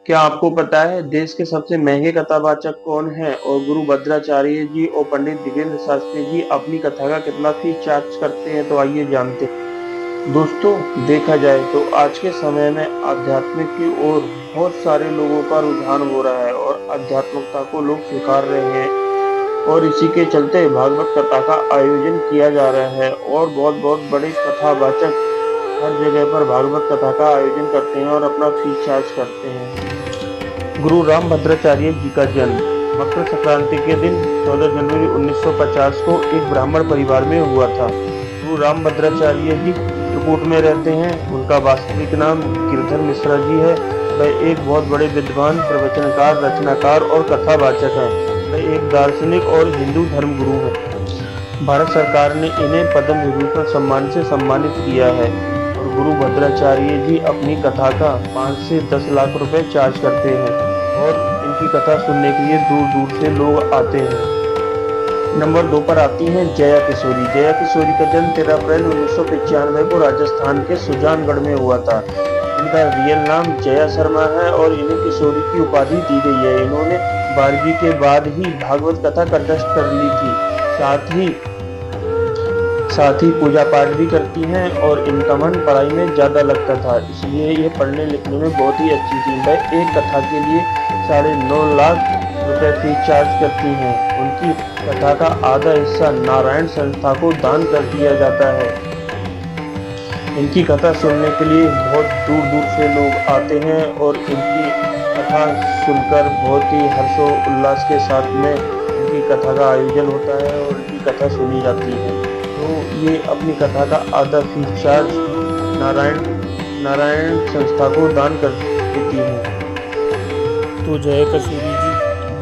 क्या आपको पता है देश के सबसे महंगे कथावाचक कौन है और गुरु भद्राचार्य जी और पंडित धीरेन्द्र शास्त्री जी अपनी कथा का कितना फीस चार्ज करते हैं? तो आइए जानते हैं। दोस्तों, देखा जाए तो आज के समय में आध्यात्मिक की ओर बहुत सारे लोगों का रुझान हो रहा है और आध्यात्मिकता को लोग स्वीकार रहे हैं और इसी के चलते भागवत कथा का आयोजन किया जा रहा है और बहुत बहुत बड़े कथावाचक हर जगह पर भागवत कथा का आयोजन करते हैं और अपना फीस चार्ज करते हैं। गुरु राम भद्राचार्य जी का जन्म मकर संक्रांति के दिन 14 जनवरी 1950 को एक ब्राह्मण परिवार में हुआ था। गुरु राम भद्राचार्य जी चित्रकूट में रहते हैं। उनका वास्तविक नाम गिरधर मिश्रा जी है। वह एक बहुत बड़े विद्वान, प्रवचनकार, रचनाकार और कथावाचक हैं। वह एक दार्शनिक और हिंदू धर्म गुरु हैं। भारत सरकार ने इन्हें पद्म विभूषण सम्मान से सम्मानित किया है और गुरु भद्राचार्य जी अपनी कथा का 5 से 10 लाख रुपए चार्ज करते हैं और इनकी कथा सुनने के लिए दूर दूर से लोग आते हैं। नंबर 2 पर आती हैं जया किशोरी। जया किशोरी का जन्म 13 अप्रैल 1995 को राजस्थान के सुजानगढ़ में हुआ था। इनका रियल नाम जया शर्मा है और इन्हें किशोरी की उपाधि दी गई है। इन्होंने 12वीं के बाद ही भागवत कथा कंठस्थ कर ली थी। साथ ही पूजा पाठ भी करती हैं और इनका मन पढ़ाई में ज़्यादा लगता था, इसलिए ये पढ़ने लिखने में बहुत ही अच्छी थी। वह एक कथा के लिए 9.5 लाख रुपए फीस चार्ज करती हैं। उनकी कथा का आधा हिस्सा नारायण संस्था को दान कर दिया जाता है। इनकी कथा सुनने के लिए बहुत दूर दूर से लोग आते हैं और इनकी कथा सुनकर बहुत ही हर्षोल्लास के साथ में इनकी कथा का आयोजन होता है और इनकी कथा सुनी जाती है। तो ये अपनी कथा का आधा फीस चार्ज नारायण संस्था को दान कर देती है। तो जया किशोरी जी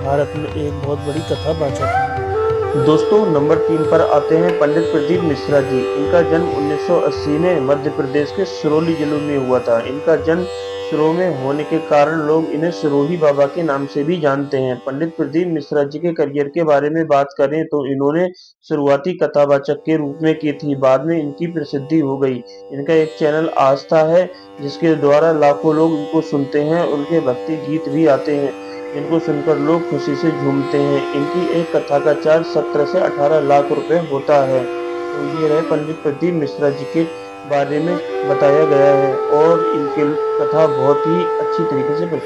भारत में एक बहुत बड़ी कथावाचक है। दोस्तों, नंबर 3 पर आते हैं पंडित प्रदीप मिश्रा जी। इनका जन्म 1980 में मध्य प्रदेश के सिरोही जिले में हुआ था। इनका जन्म सिरोही में होने के कारण लोग इन्हें सिरोही बाबा के नाम से भी जानते हैं। पंडित प्रदीप मिश्रा जी के करियर के बारे में बात करें तो इन्होंने शुरुआती कथावाचक के रूप में की थी, बाद में इनकी प्रसिद्धि हो गई। इनका एक चैनल आस्था है जिसके द्वारा लाखों लोग इनको सुनते हैं। उनके भक्ति गीत भी आते हैं, इनको सुनकर लोग खुशी से झूमते हैं। इनकी एक कथा का चार्ज 17 से 18 लाख रुपए होता है। तो ये रहे पंडित प्रदीप मिश्रा जी के बारे में बताया गया है और इनकी कथा बहुत ही अच्छी तरीके से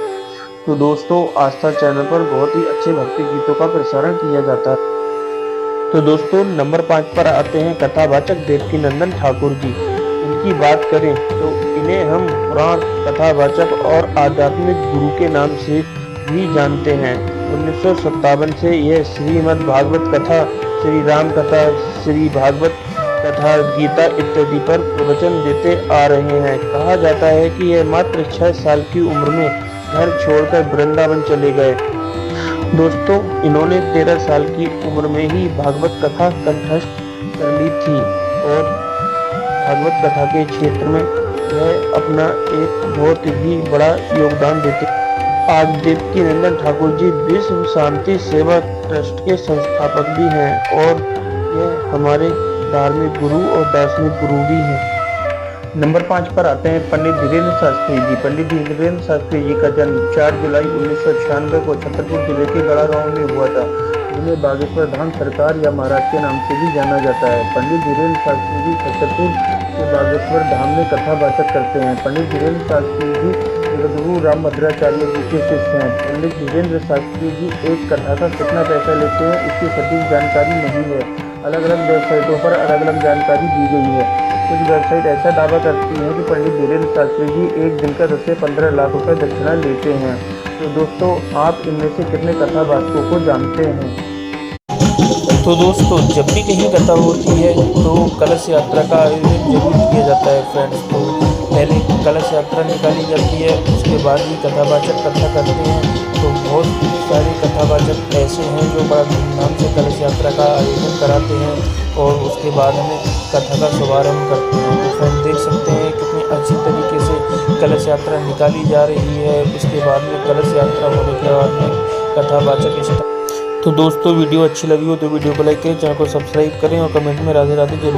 तो दोस्तों, आस्था चैनल पर बहुत ही अच्छे भक्ति गीतों का प्रसारण किया जाता है। तो दोस्तों, नंबर 5 पर आते हैं कथावाचक देवकीनंदन ठाकुर जी। इनकी बात करें तो इन्हें हम पुराण कथावाचक और आध्यात्मिक गुरु के नाम से भी जानते हैं। 1957 से यह श्रीमद् भागवत कथा, श्री राम कथा, श्री भागवत कथा, गीता इत्यादि पर प्रवचन देते आ रहे हैं। कहा जाता है कि यह मात्र 6 साल की उम्र में घर छोड़कर वृंदावन चले गए। दोस्तों, इन्होंने 13 साल की उम्र में ही भागवत कथा कंठस्थ कर ली थी और भागवत कथा के क्षेत्र में यह अपना एक बहुत ही बड़ा योगदान देते। आज देवकीनंदन ठाकुर जी विश्व शांति सेवा ट्रस्ट के संस्थापक भी हैं और यह हमारे धार्मिक गुरु और दार्शनिक गुरु भी हैं। नंबर 5 पर आते हैं पंडित धीरेन्द्र शास्त्री जी। पंडित धीरेन्द्र शास्त्री जी का जन्म 4 जुलाई 1996 को छतरपुर जिले के गड़ा गांव में हुआ था। जिन्हें बागेश्वर धाम सरकार या महाराज के नाम से भी जाना जाता है। पंडित धीरेन्द्र शास्त्री जी छतरपुर के बागेश्वर धाम में कथावाचक करते हैं। पंडित धीरेन्द्र शास्त्री जी गुरु राम भद्राचार्य जी के शिष्य हैं। पंडित धीरेन्द्र शास्त्री जी एक कथा का कितना पैसा लेते हैं इसकी सटीक जानकारी नहीं है। अलग अलग वेबसाइटों पर अलग अलग जानकारी दी गई है। कुछ वेबसाइट ऐसा दावा करती हैं कि पंडित धीरेन्द्र शास्त्री जी एक दिन का 10 से 15 लाख रुपए दक्षिणा लेते हैं। तो दोस्तों, आप इनमें से कितने कथावाचकों को जानते हैं? तो दोस्तों, जब भी कहीं कथा होती है तो कलश यात्रा का आयोजन जरूर किया जाता है फ्रेंड्स। तो पहले कलश यात्रा निकाली जाती है, उसके बाद भी कथावाचक कथा करते हैं। तो बहुत सारे कथावाचक ऐसे हैं जो बड़ा धूमधाम से कलश यात्रा का आयोजन कराते हैं और उसके बाद में कथा का शुभारंभ करते हैं। तो फ्रेंड्स, देख सकते हैं कितनी अच्छी तरीके से कलश यात्रा निकाली जा रही है। उसके बाद में कलश यात्रा होने के बाद में कथावाचक। तो दोस्तों, वीडियो अच्छी लगी हो तो वीडियो को लाइक करें, चैनल को सब्सक्राइब करें और कमेंट में राधे राधे जरूर।